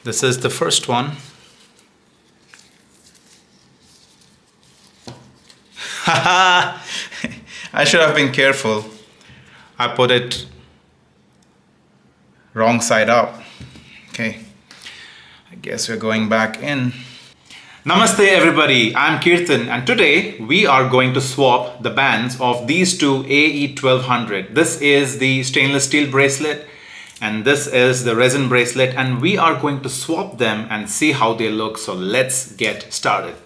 This is the first one. Haha! I should have been careful. I put it wrong side up. Okay, I guess we're going back in. Namaste everybody, I'm Keerthan and today we are going to swap the bands of these two AE1200. This is the stainless steel bracelet and this is the resin bracelet, and we are going to swap them and see how they look. So let's get started.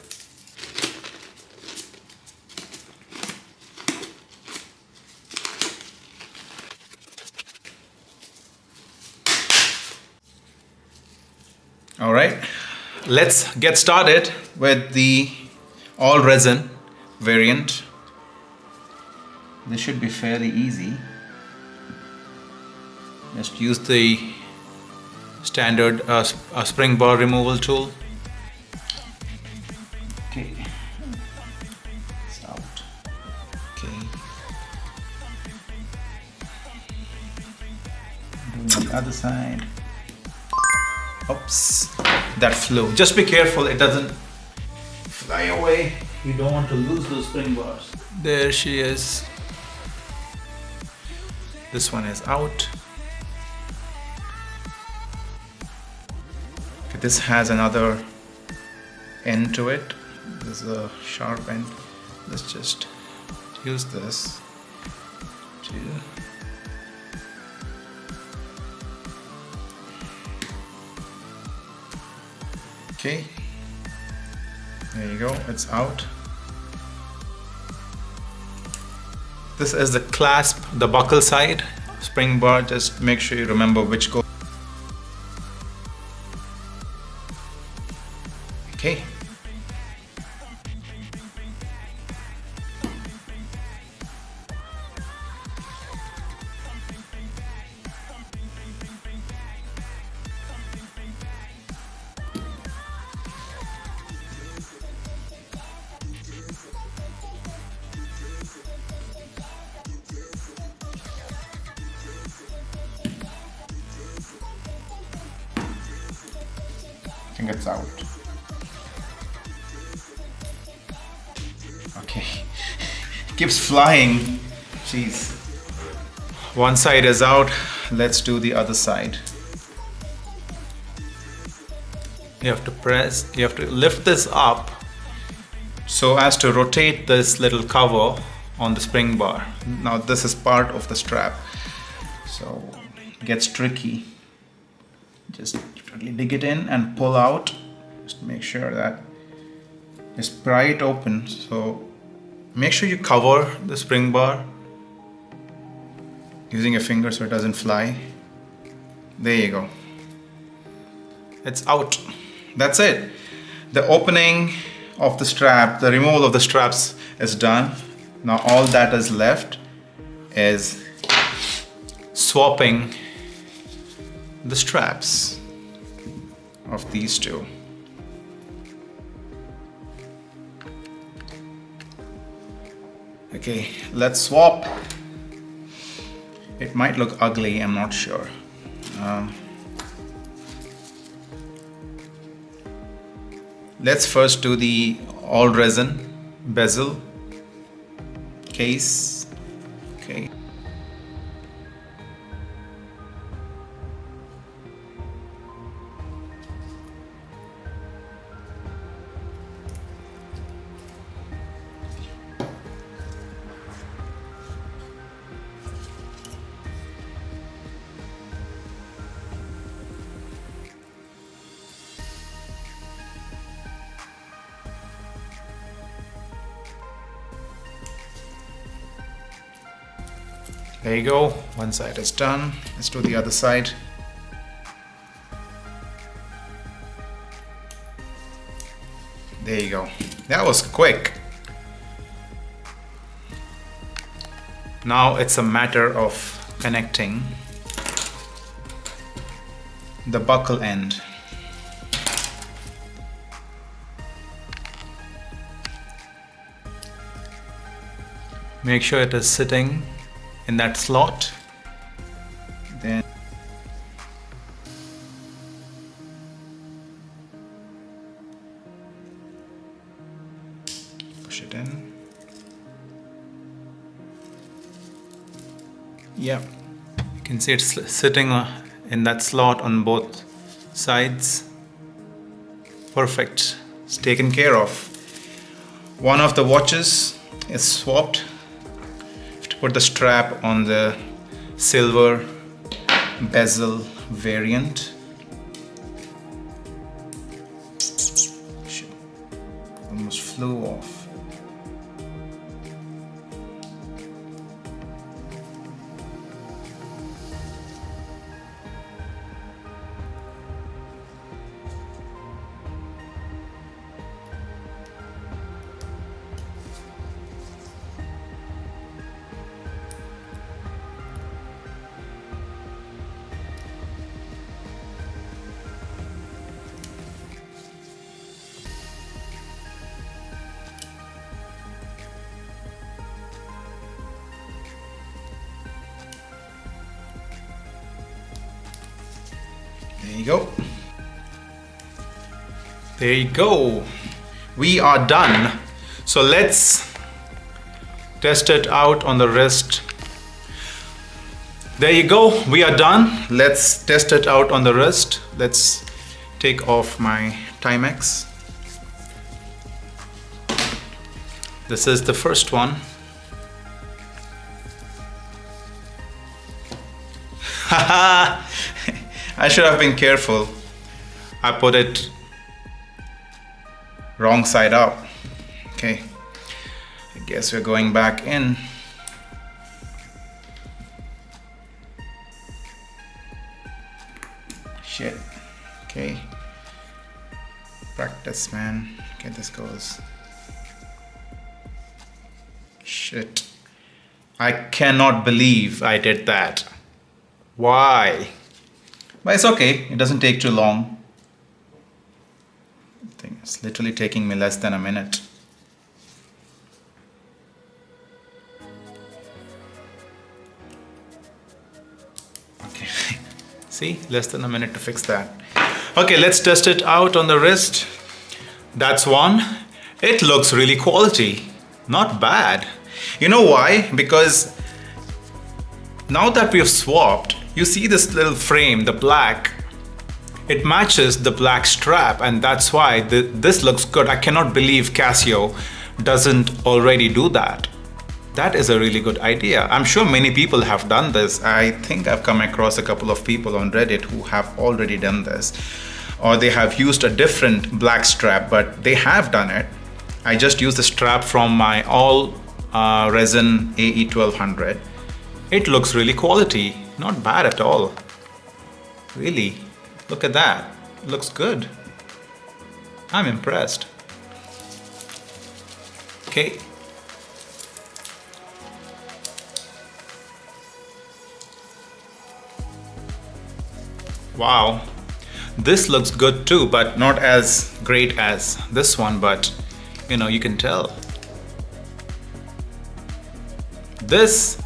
All right, let's get started with the all resin variant. This should be fairly easy. Just use the standard spring bar removal tool. Okay, it's out. Okay, do the other side. Oops, that flew. Just be careful it doesn't fly away. You don't want to lose those spring bars. There she is. This one is out. Okay, this has another end to it. There's a sharp end. Let's just use this to okay, there you go, it's out. This is the clasp, the buckle side spring bar. Just make sure you remember which goes. Okay. I think it's out. Okay, keeps flying. Jeez. One side is out. Let's do the other side. You have to press, you have to lift this up so as to rotate this little cover on the spring bar. Now this is part of the strap, so it gets tricky. Just really dig it in and pull out. Just make sure that it's pry it open. So make sure you cover the spring bar using your finger so it doesn't fly. There you go. It's out. That's it. The opening of the strap, the removal of the straps is done. Now all that is left is swapping the straps of these two. Okay, let's swap. It might look ugly, I'm not sure. Let's first do the all resin bezel case. Okay. There you go, one side is done. Let's do the other side. There you go. That was quick. Now it's a matter of connecting the buckle end. Make sure it is sitting in that slot. Then Push it in. Yeah, you can see it's sitting in that slot on both sides. Perfect. It's taken care of. One of the watches is swapped. You have to put the strap on the silver bezel variant. Shit. Almost flew off. There you go. There you go. We are done. So let's test it out on the wrist. There you go. We are done. Let's test it out on the wrist. Let's take off my Timex. This is the first one. Haha! I should have been careful. I put it wrong side up. Okay, I guess we're going back in. Shit. Okay. Practice, man. Okay, this goes. Shit. I cannot believe I did that. Why? But it's okay, it doesn't take too long. I think it's literally taking me less than a minute. Okay, see, less than a minute to fix that. Okay, let's test it out on the wrist. That's one. It looks really quality, not bad. You know why? Because now that we have swapped, you see this little frame, the black, it matches the black strap, and that's why this looks good. I cannot believe Casio doesn't already do that. That is a really good idea. I'm sure many people have done this. I think I've come across a couple of people on Reddit who have already done this, or they have used a different black strap, but they have done it. I just used the strap from my all resin AE1200. It looks really quality. Not bad at all. Really, look at that. It looks good. I'm impressed. Okay. Wow. This looks good too, but not as great as this one, but you know, you can tell. This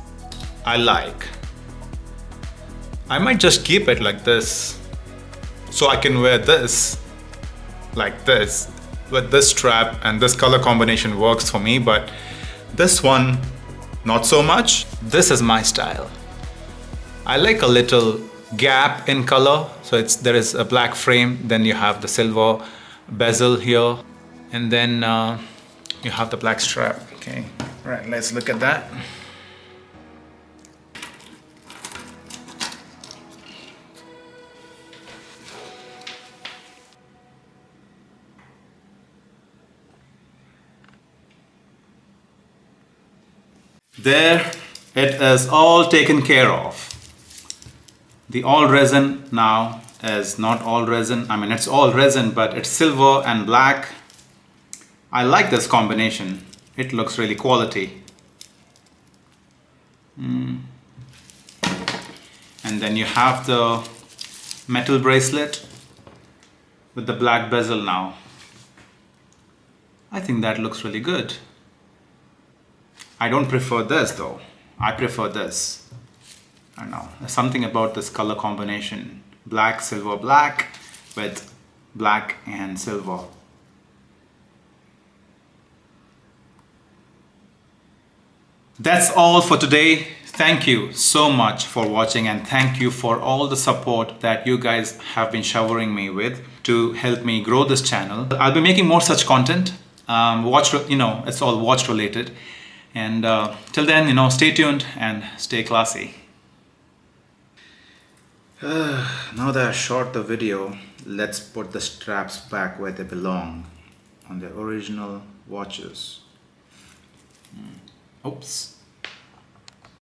I like. I might just keep it like this, so I can wear this like this with this strap, and this color combination works for me, but this one not so much. This is my style. I like a little gap in color, so there is a black frame, then you have the silver bezel here, and then you have the black strap. Okay, right, let's look at that. There, it is all taken care of. The all resin now is not all resin. I mean, it's all resin, but it's silver and black. I like this combination. It looks really quality. And then you have the metal bracelet with the black bezel now. I think that looks really good. I don't prefer this though. I prefer this. I don't know. There's something about this color combination. Black, silver, black with black and silver. That's all for today. Thank you so much for watching, and thank you for all the support that you guys have been showering me with to help me grow this channel. I'll be making more such content. It's all watch related. And till then, stay tuned and stay classy. Now that I shot the video, let's put the straps back where they belong, on the original watches. Oops.